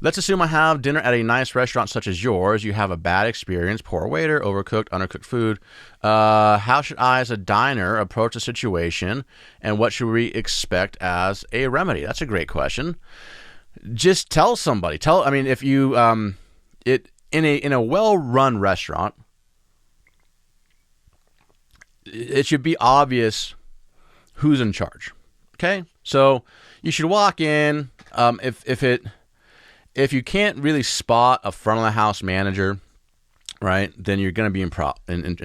Let's assume I have dinner at a nice restaurant such as yours. You have a bad experience, poor waiter, overcooked, undercooked food. How should I, as a diner, approach the situation, and what should we expect as a remedy? That's a great question. Just tell somebody. I mean, if you in a well-run restaurant, it should be obvious who's in charge. Okay, so you should walk in. If you can't really spot a front of the house manager, right, then you're going to be in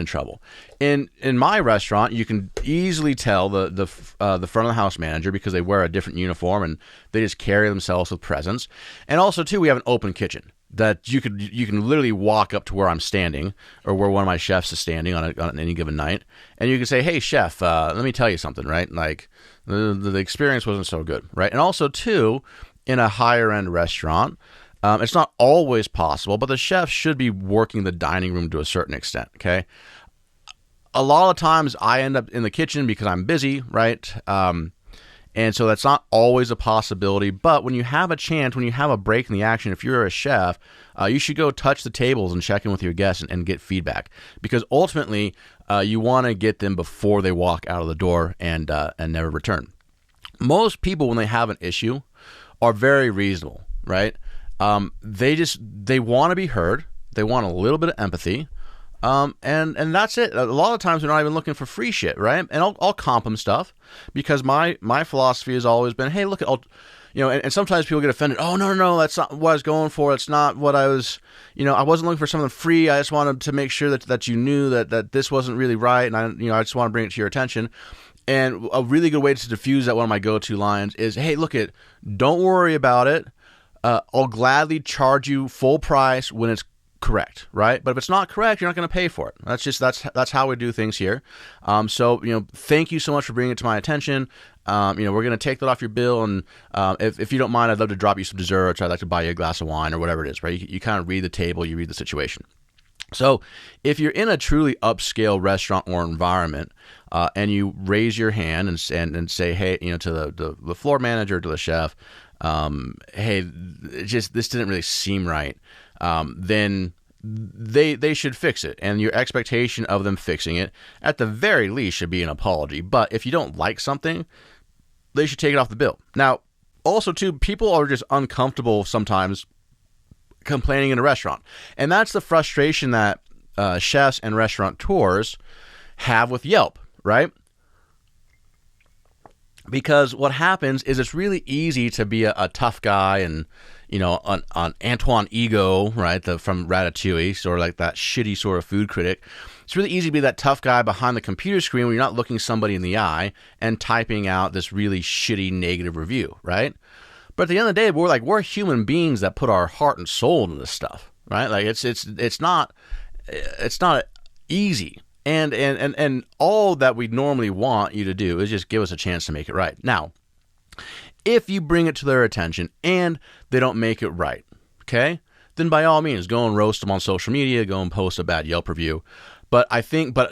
trouble. In my restaurant, you can easily tell the front of the house manager because they wear a different uniform and they just carry themselves with presence. And also, too, we have an open kitchen that you can literally walk up to where I'm standing or where one of my chefs is standing on any given night, and you can say, "Hey, chef, let me tell you something, right? Like the experience wasn't so good, right?" And also, too, in a higher end restaurant, it's not always possible, but the chef should be working the dining room to a certain extent. Okay, a lot of times I end up in the kitchen because I'm busy, right? And so that's not always a possibility. But when you have a chance, when you have a break in the action, if you're a chef, you should go touch the tables and check in with your guests and get feedback. Because ultimately, you want to get them before they walk out of the door and never return. Most people, when they have an issue, are very reasonable, right? They want to be heard. They want a little bit of empathy. And that's it. A lot of times they're not even looking for free shit, right? And I'll comp them stuff because my philosophy has always been, hey, look, and sometimes people get offended. Oh, no, that's not what I was going for. It's not what I was, I wasn't looking for something free. I just wanted to make sure that you knew that this wasn't really right. And I just want to bring it to your attention. And a really good way to diffuse that, one of my go-to lines is, hey, don't worry about it. I'll gladly charge you full price when it's correct, right? But if it's not correct, you're not going to pay for it. That's how we do things here. So thank you so much for bringing it to my attention. We're going to take that off your bill, and if you don't mind, I'd love to drop you some desserts. I'd like to buy you a glass of wine or whatever it is, right? You kind of read the table, you read the situation. So if you're in a truly upscale restaurant or environment, and you raise your hand and say, hey, to the floor manager, to the chef, hey, this didn't really seem right, then they should fix it. And your expectation of them fixing it, at the very least, should be an apology. But if you don't like something, they should take it off the bill. Now, also, too, people are just uncomfortable sometimes complaining in a restaurant. And that's the frustration that chefs and restaurateurs have with Yelp, right? Because what happens is it's really easy to be a tough guy and, on Antoine Ego, right, from Ratatouille, sort of like that shitty sort of food critic. It's really easy to be that tough guy behind the computer screen when you're not looking somebody in the eye and typing out this really shitty negative review, right? But at the end of the day, we're human beings that put our heart and soul into this stuff, right? Like it's not easy. And all that we normally want you to do is just give us a chance to make it right. Now, if you bring it to their attention and they don't make it right, okay, then by all means, go and roast them on social media, go and post a bad Yelp review. But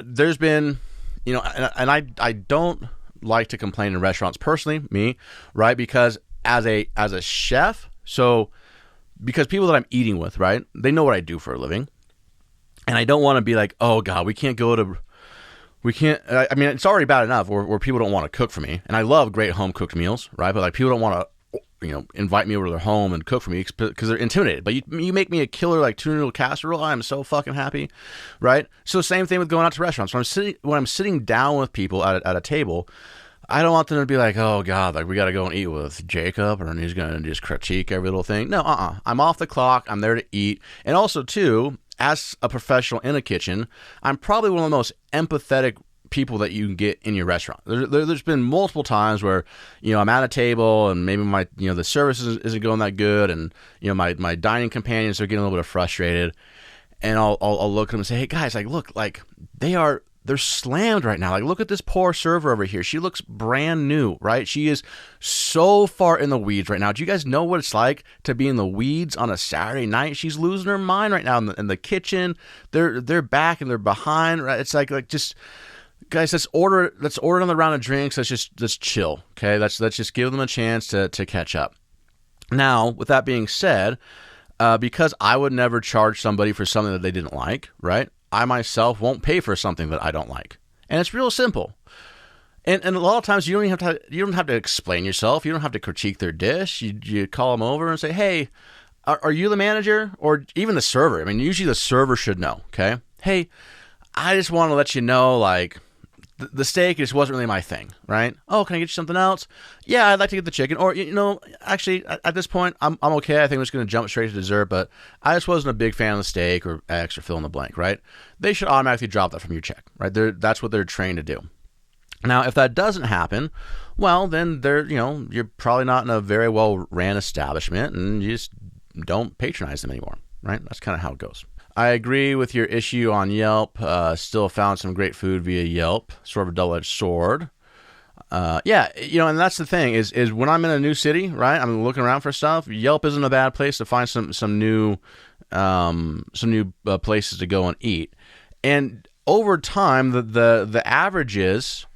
there's been, and I don't like to complain in restaurants personally, me, right? Because as a chef, because people that I'm eating with, right, they know what I do for a living. And I don't want to be like, oh, God, I mean, it's already bad enough where people don't want to cook for me. And I love great home-cooked meals, right? But people don't want to, invite me over to their home and cook for me because they're intimidated. But you make me a killer, tuna noodle casserole, I'm so fucking happy, right? So same thing with going out to restaurants. When I'm sitting down with people at a table, I don't want them to be like, oh, God, we got to go and eat with Jacob, and he's going to just critique every little thing. No, I'm off the clock. I'm there to eat. And also, too, as a professional in a kitchen, I'm probably one of the most empathetic people that you can get in your restaurant. There's been multiple times where, I'm at a table and maybe my, the service isn't going that good, and, my dining companions are getting a little bit frustrated, and I'll look at them and say, hey, guys, look, they're slammed right now. Look at this poor server over here. She looks brand new, right? She is so far in the weeds right now. Do you guys know what it's like to be in the weeds on a Saturday night? She's losing her mind right now in the kitchen. They're back and they're behind. Right? It's just, guys, let's order another round of drinks. Let's chill. Okay, let's just give them a chance to catch up. Now, with that being said, because I would never charge somebody for something that they didn't like, right? I myself won't pay for something that I don't like. And it's real simple. And a lot of times you don't have to explain yourself. You don't have to critique their dish. You call them over and say, hey, are you the manager? Or even the server. I mean, usually the server should know, okay? Hey, I just want to let you know, like, the steak just wasn't really my thing, right? Oh, can I get you something else? Yeah, I'd like to get the chicken. Or, actually, at this point, I'm okay. I think I'm just going to jump straight to dessert, but I just wasn't a big fan of the steak or X or fill in the blank, right? They should automatically drop that from your check, right? That's what they're trained to do. Now, if that doesn't happen, well, then you're probably not in a very well ran establishment, and you just don't patronize them anymore, right? That's kind of how it goes. I agree with your issue on Yelp. Still found some great food via Yelp. Sort of a double-edged sword. Yeah, and that's the thing is when I'm in a new city, right? I'm looking around for stuff. Yelp isn't a bad place to find some new places to go and eat. And over time, the averages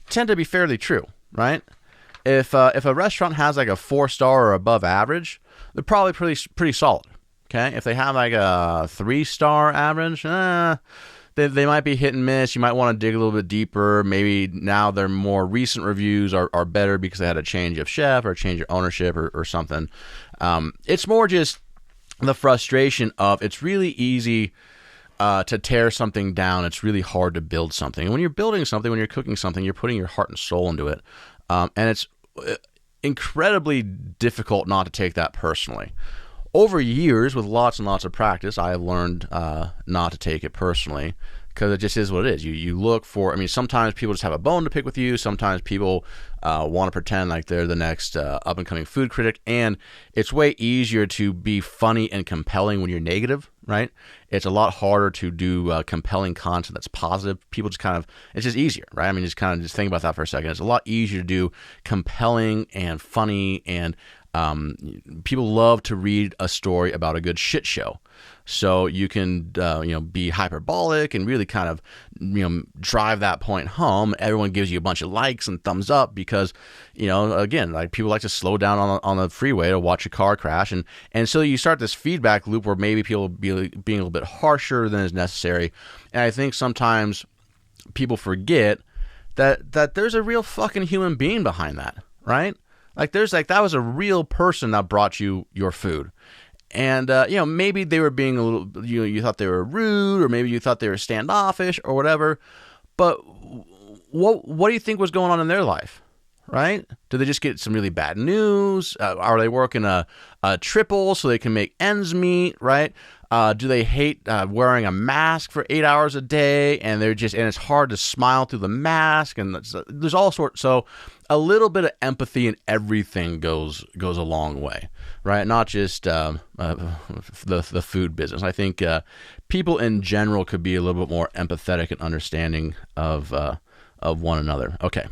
tend to be fairly true, right? If a restaurant has like a 4-star or above average, they're probably pretty solid. Okay, if they have like a 3-star average, they might be hit and miss. You might want to dig a little bit deeper. Maybe now their more recent reviews are better because they had a change of chef or a change of ownership or something. It's more just the frustration of it's really easy to tear something down. It's really hard to build something. And when you're building something, when you're cooking something, you're putting your heart and soul into it. And it's incredibly difficult not to take that personally. Over years, with lots and lots of practice, I have learned not to take it personally because it just is what it is. You look for, sometimes people just have a bone to pick with you. Sometimes people want to pretend like they're the next up-and-coming food critic. And it's way easier to be funny and compelling when you're negative, right? It's a lot harder to do compelling content that's positive. People just it's just easier, right? Just think about that for a second. It's a lot easier to do compelling and funny, and people love to read a story about a good shit show. So you can, be hyperbolic and really drive that point home. Everyone gives you a bunch of likes and thumbs up because, again, like people like to slow down on the freeway to watch a car crash. And so you start this feedback loop where maybe people being a little bit harsher than is necessary. And I think sometimes people forget that there's a real fucking human being behind that, right? Like that was a real person that brought you your food. And, maybe they were being a little, you thought they were rude, or maybe you thought they were standoffish or whatever. But what do you think was going on in their life, right? Do they just get some really bad news? Are they working a triple so they can make ends meet, right? Do they hate wearing a mask for 8 hours a day, and it's hard to smile through the mask, and there's all sorts. So a little bit of empathy in everything goes a long way, right? Not just the food business. I think people in general could be a little bit more empathetic and understanding of one another. Okay.